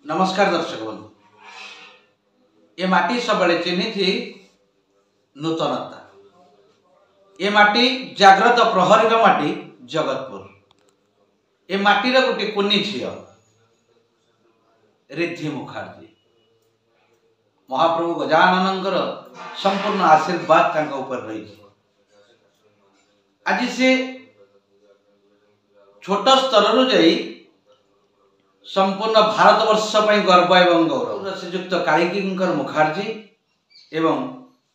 नमस्कार दर्शक बंधु। ये माटी सब चिन्ही थी नूतनता। ये माटी जाग्रत प्रहरी माटी जगतपुर। ये माटीर गोटे कुनी झील रिद्धि मुखर्जी। महाप्रभु गजाननंकर संपूर्ण आशीर्वाद तांका ऊपर रही। आज से छोट स्तर जाई संपूर्ण भारतवर्ष गर्व एवं गौरव श्रीजुक्त कालिकींकर मुखर्जी एवं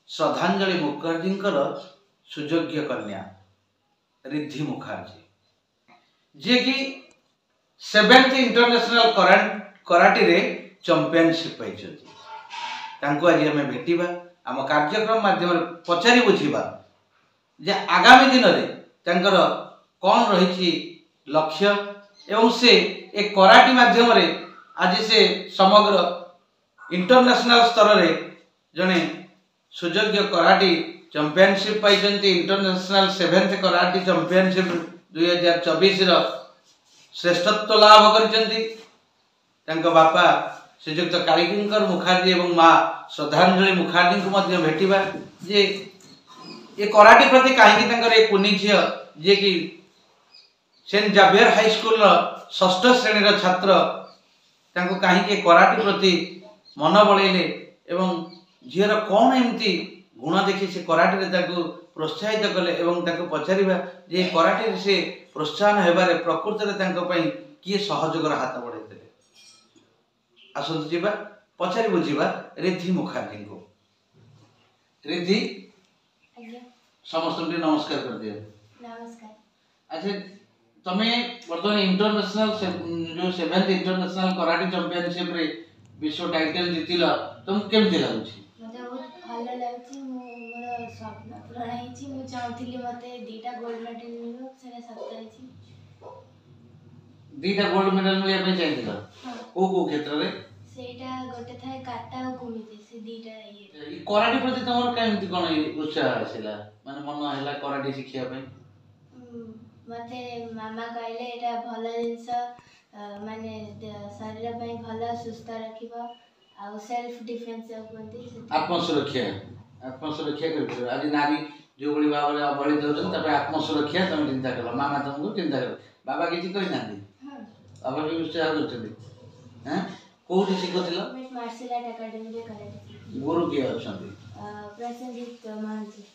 श्रद्धांजलि मुखर्जी सुयोग्य कन्या रिद्धि मुखर्जी जे कि 7th इंटरनेशनल कराटे रे चैंपियनशिप पाइछथि। आज आम भेटिबा आम कार्यक्रम माध्यम पचारि बुझिबा जे आगामी दिन में कौन रही लक्ष्य एवं से एक कराटे माध्यम रे आज से समग्र इंटरनेशनल स्तर रे जने सुयोग्य कराटे चैंपियनशिप पाइछन्ति। इंटरनेशनल 7th कराटे चैंपियनशिप 2024 रो श्रेष्ठत्व लाभ करिसन्ति। तांका बापा श्रीजुक्त कालिकींकर मुखर्जी एवं माँ श्रद्धांजलि मुखर्जी को मध्य भेटिबा जे ये कराटे प्रति कहीं एक कुनी झील जे कि सेंट जावियर हाई स्कूल 6ठ श्रेणी छात्र कहीं कराटे प्रति मन बलैले एवं झीर कौन एमती गुण देखी से कराटे प्रोत्साहित कले एवं पचारिबा जे कराटे से प्रोत्साहन हेबारे प्रकृति में किए सहयोगर हाथ बढ़ाई। आसतु जीवा पचारि बुझिबा रिद्धि मुखर्जी को। रिद्धि समस्त नमस्कार कर दिया। नमस्कार। अच्छा तमे वर्तमान इंटरनेशनल जो 7th इंटरनेशनल कराटे चैंपियनशिप रे विश्व टाइटल जीतिल तुम केमती लागुछि? मते बहुत भलो लागुछि। मोर स्वप्न पूर्ण हेछि। मु चाहथिली मते 2टा गोल्ड मेडल मिलु सेने सत्ता हेछि। 2टा गोल्ड मेडल मिलिया पे चाहिथिल? हां। को क्षेत्र रे? सेटा गोटे थाए काटा और कुमिते से 2टा ये। ई कराटे प्रति तमर केमती कोन उत्साह आसिला माने मन हैला कराटे शिखिया पे? मते मामा कहले एटा भलो जिंस माने शरीर पे भलो सुस्थ रखिबो आ सेल्फ डिफेंस होती आत्मसुरक्षा कर आज नारी जो बड़ी भाव में अवहेलित होछन तबे आत्मसुरक्षा तुम चिंता कर। मामा तुमको चिंता कर बाबा किछि कहि नांदी? हां बाबा भी उत्साह करछथि। हैं कोठी शिखथिलो? मार्शल आर्ट एकेडमी रे करे। गुरु के अछंती? प्रसन्नजीत महांती।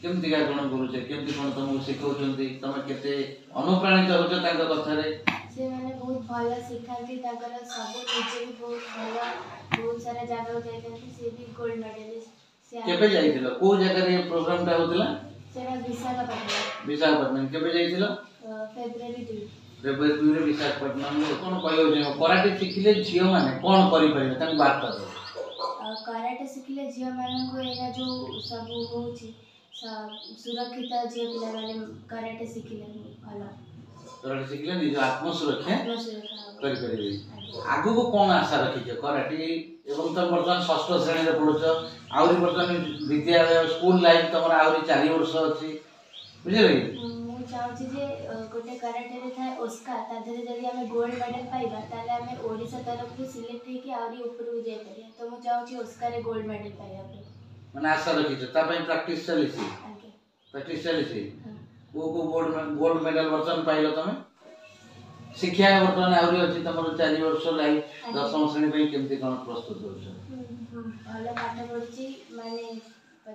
केमती का कोन गुरु छे केमती कोन तुमको शिखौछंती तमे केते अनुप्राणित होछ तांका कथा रे? से माने बहुत भलो सिखाती ताकर सब निजे भी बहुत भलो बहुत सारा जगह जाइतंती से भी गोल्ड मेडलिस्ट से केबे जाइतिलो को जगह रे प्रोग्राम ता होतिला? सेरा विशाखापट्टनम केबे जाइतिलो? फेब्रुआरी 2 फेब्रुआरी रे विशाखापट्टनम रे कोन कहयो जे कराटे शिखिले झियो माने कोन करि परिबे तांका बात कर। कराटे शिखिले झियो माने को एना जो सब होउची सुरक्षित झियो पिला माने कराटे शिखिले भलो कराटे शिखिले निज आत्मसुरक्षा करि परिबे। आगु को कोन आशा रखि छ कराटे एवं तुम वर्तमान 6ठ श्रेणी रे पढुछ आउरी वर्तमान विद्यालय स्कूल लाइफ तमरा आउरी 4 वर्ष अछि बुझले? मु चाहछि जे गोटे कराटे रे थाए ओस्का ता धरे जदी हमें गोल्ड मेडल पाइबा ताले हमें ओडिसा तरफ से सिलेक्ट हे कि आउरी ऊपर जाय परिया तो मु चाहछि ओस्का रे गोल्ड मेडल पाइबा पे माने आशा रखि छ ता पई प्रैक्टिस चली छी। आके प्रैक्टिस चली छी। को गोल्ड मेडल वर्तमान पाइलो तमे? शिक्षा वर्तमान आउरी अछि तमरो 4 वर्ष लाइफ 10th श्रेणी पे केमती कोन प्रस्तुत होछ? भलो पाठ पढछि माने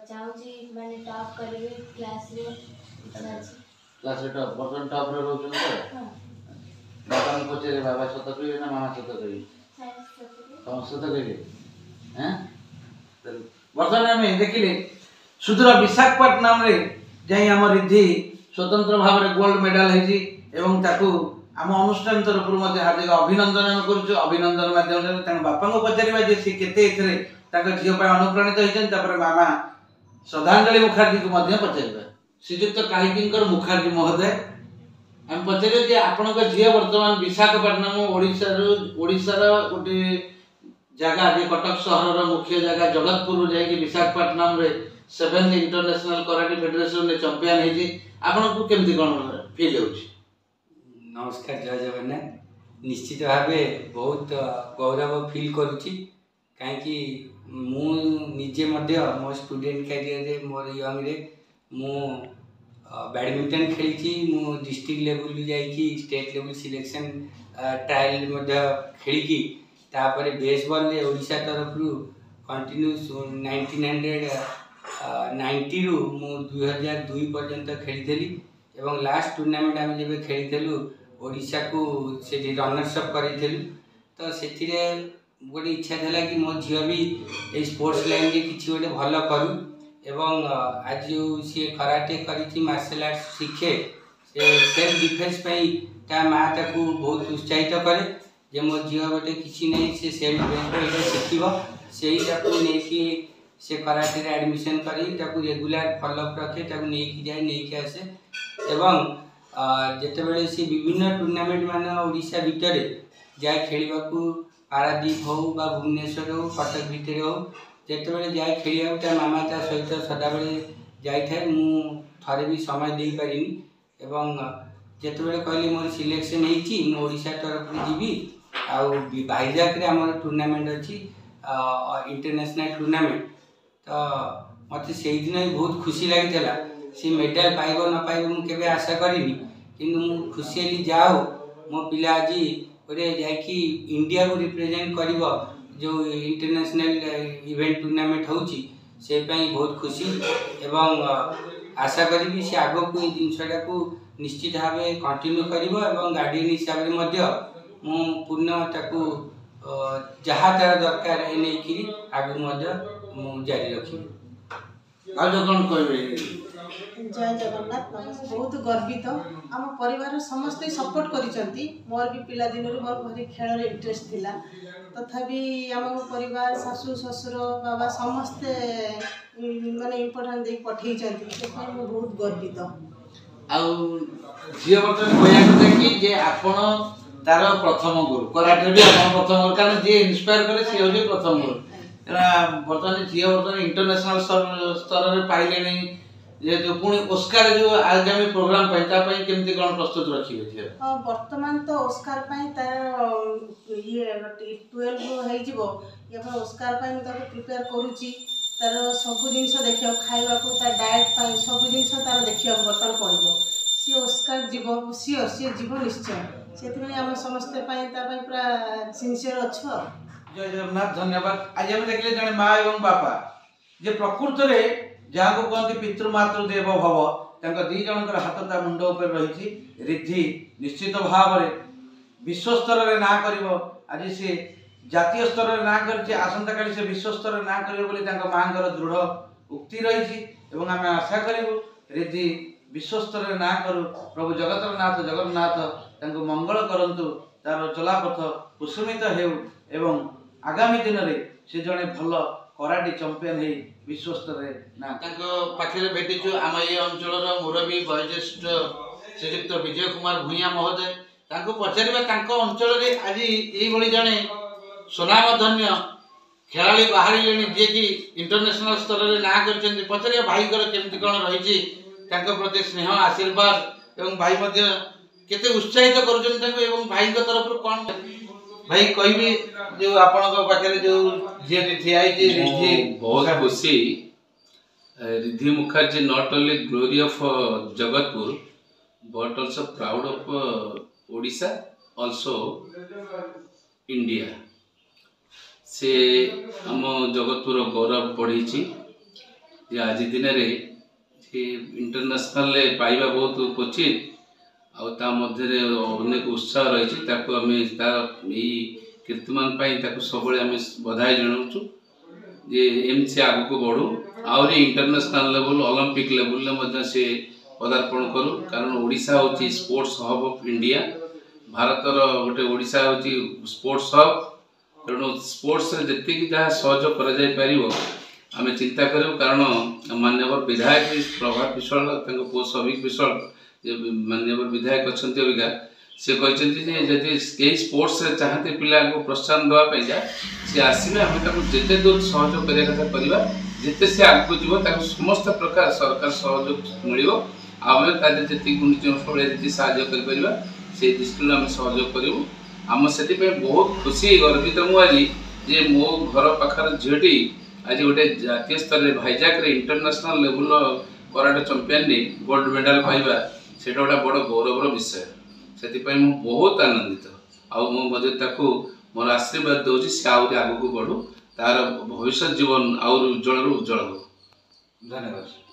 चाहछि माने टॉप करबे क्लास रे इच्छा अछि। क्लास रे टॉप वर्तमान टॉप रे रहउछन तो? हां। बाबा को पछे बाबा सत कहिबे ना मामा सत कहिबे? सत कहिबे। हैं वर्तमान में देखिले सुदूर विशाखापट्टनम रे जाई हम रिद्धि स्वतंत्र भाव रे गोल्ड मेडल हेजी एवं ताकू आम अनुष्ठान तरफ हार्दिक अभिनंदन आम कर। अभिनंदन माध्यम से बापा को पचारिबा जे से केते एथरे ताका झियो पय अनुप्राणित होइछन तापर मामा श्रद्धांजलि मुखर्जी को मध्य पचारिबा। श्रीजुक्त कालिकींकर मुखर्जी महोदय हम पचारे जे आपन को झियो वर्तमान विशाखापट्टनम ओडिसा रो गोटे जगह जे कटक शहर रो मुख्य जगह जगतपुर जाय कि विशाखापट्टनम रे 7th इंटरनेशनल कराटे फेडरेशन रे चैंपियन हेजी आपन को केमती कोन फील होउछ? नमस्कार जय जगन्नाथ। निश्चित भाव बहुत गौरव फील करुच्ची कहीं मुझे मो स्टूडेंट कैरियर मोर यंग रे मु बैडमिंटन खेली मु डिस्ट्रिक्ट लेवल जाइए स्टेट लेवल सिलेक्शन ट्रायल खेली तापर बेसबॉल रे ओडिशा तरफ कंटिन्यू 1990 रु मु 2002 पर्यंत खेली एवं लास्ट टूर्नामेंट आम जब खेली ओडिशा को से रनर्स अप करें तो से गोटे इच्छा था कि मो झील भी ये स्पोर्ट्स लाइन में किसी गोटे भल करूँ एवं आज जो सी कराटे करी मार्शल आर्ट्स शिखे से सेल्फ डिफेन्स ता माँ ताकू बहुत उत्साहित करे जे मो झील गोटे किसी नहीं से सेल्फ डिफेन्स शिखब से नहीं से कराटे एडमिशन करी रेगुलर फॉलोअप रखे नहीं जाए नहीं आसे एवं जितेबाला सी विभिन्न टूर्नामेंट मान ओडिशा भितर जाए खेलवा पारादीप हो भुवनेश्वर हो कटक भितर हो जितेबाला जाए खेल मामा ता सहित सदाबले जाए थे भी समय दे पारिनी एवं जितेबाला कहले मोर सिलेक्शन होती ओडिशा तरफ जीवी आउ भाईजाक आम टूर्नामेंट अच्छी इंटरनेशनल टूर्नामेंट तो मत से दिन भी बहुत खुशी लगी सी मेडल पाइब न पाइब मुझे आशा करी कि खुशी हली जाओ मो पिला आज गोटे जाकि इंडिया को रिप्रेजेंट कर जो इंटरनेशनल इवेंट टूर्नामेंट होची से बहुत खुशी एवं आशा करी से आग को ये जिनसा को निश्चित भाव कंटिन्यू कर गार्डियन हिसाब से मु पूर्ण ताकू जहाँ तार दरकार नहीं आगू जारी रखी आज कौन कह जय जगन्नाथ बहुत गर्वित आम परिवार समस्ते सपोर्ट करिसेंती मोर भी पिला दिन मोर भारी खेल इंटरेस्ट थिला तथापि आम परिवार सासू ससुर बाबा समस्ते माने इम्पोर्टेंट दे पठेई चंती से बहुत गर्वित आउ झील बर्तमान कहया कि जे आपण तार प्रथम गुरु कराटे भी आपण प्रथम गुरु कारण जे इंस्पायर करे से होजे प्रथम गुरु बर्तमान झील बर्तमान इंटरनेशनल स्तर रे पाइले नहीं जे जो पुणी ओस्कार जो आगामी प्रोग्राम पाई केमती कोन प्रस्तुत रखिबे झील वर्तमान तो ओस्कार पाई तार ये 12 हे जिवो या पर ओस्कार पाई म ताको प्रिपेयर करूची तार सब जिंस देखियो खाइबा को तार डाइट पाई सब जिंस तार देखियो बर्तन पड़िबो सी ओस्कार जीवो सियोर सी जीवो निश्चय सेति हम समस्त पाई ता पाई पूरा सिंसियर अछो जय जगन्नाथ धन्यवाद आज हम देखले जने माँ एवं बापा जे प्रकृत रे जहाँ को कहते पितृमातृ देव भव तांका दी जनकर हाथ ता मुंड ऊपर रही रिद्धि निश्चित भाव में विश्व स्तर रे ना करिवो आज से जातीय स्तर रे ना करछि आसंता काली से विश्व स्तर रे ना करिवो बोली तांका मांगर दृढ़ उक्ति रही एवं आम आशा करिवो रिद्धि विश्व स्तर रे ना करू प्रभु जगतनाथ जगन्नाथ तांको मंगल करंतु तार चलापथ कुसुमित हेउ एवं आगामी दिन रे से जने भल कराटे चैंपियन है विश्व स्तर रे ना पाखे भेटिचु आम ये अंचल मुरबी वयोज्येष्ठ श्रीयुक्त विजय कुमार भूया महोदय तांको पचारिबा तांको अंचल रे आज एई भली जने सुनामधन्य खेलाड़ी बाहरी जे कि इंटरनेशनल स्तर रे ना करछन पचारिबा भाई कर केमती कोन रहिछि तांको प्रति स्नेह आशीर्वाद एवं भाई मध्ये केते उत्साहित करूछन तांको एवं भाई को तरफ कोन भाई कहबी जो आपन को पाखे जो जे ठियाई जे रिद्धि बहुत खुशी Riddhi Mukherjee not only glory of Jagatpur but also proud of Odisha also India से हम जगतपुर गौरव बढ़ी आज दिन रे इंटरनेशनल पाइबा बहुत क्वचित आध्य अनेक उत्साह रही कीर्तिमान सब बधाई जनाऊँ जे एम से आग को बढ़ू आहरी इंटरनेशनल लेवल ओलंपिक लेवल से पदार्पण करूँ कारण ओडिशा हूँ स्पोर्ट्स हब ऑफ इंडिया भारतर गोटे ओडिशा हूँ स्पोर्ट्स हब तेणु स्पोर्ट्स जी जहाँ सहयोग कर आम चिंता करूँ कारण माननीय विधायक प्रभात विश्वाल पु सौभिक विश्वाल माननीय विधायक अच्छा अबिका से कहते जदि स्पोर्ट्स चाहते पिला को प्रोत्साहन देवाई सी आसवे आम जिते दूर सहयोग करवा जिते से आगे जीव समस्त प्रकार सरकार सहयोग मिल आम जी साहय कर दृष्टि आम सहयोग करूँ आम से बहुत खुशी गर्वित मुझे जे मो घर पाखर झीटी आज गोटे जातीय स्तर में Vizag international level karate champion gold medal पाइबा से गोटे बड़ गौरवर विषय से बहुत आनंदित आदे मोर आशीर्वाद दूसरी से आहरी आगू बढ़ू तार भविष्य जीवन आउर उज्जवल उज्जवल हो। धन्यवाद।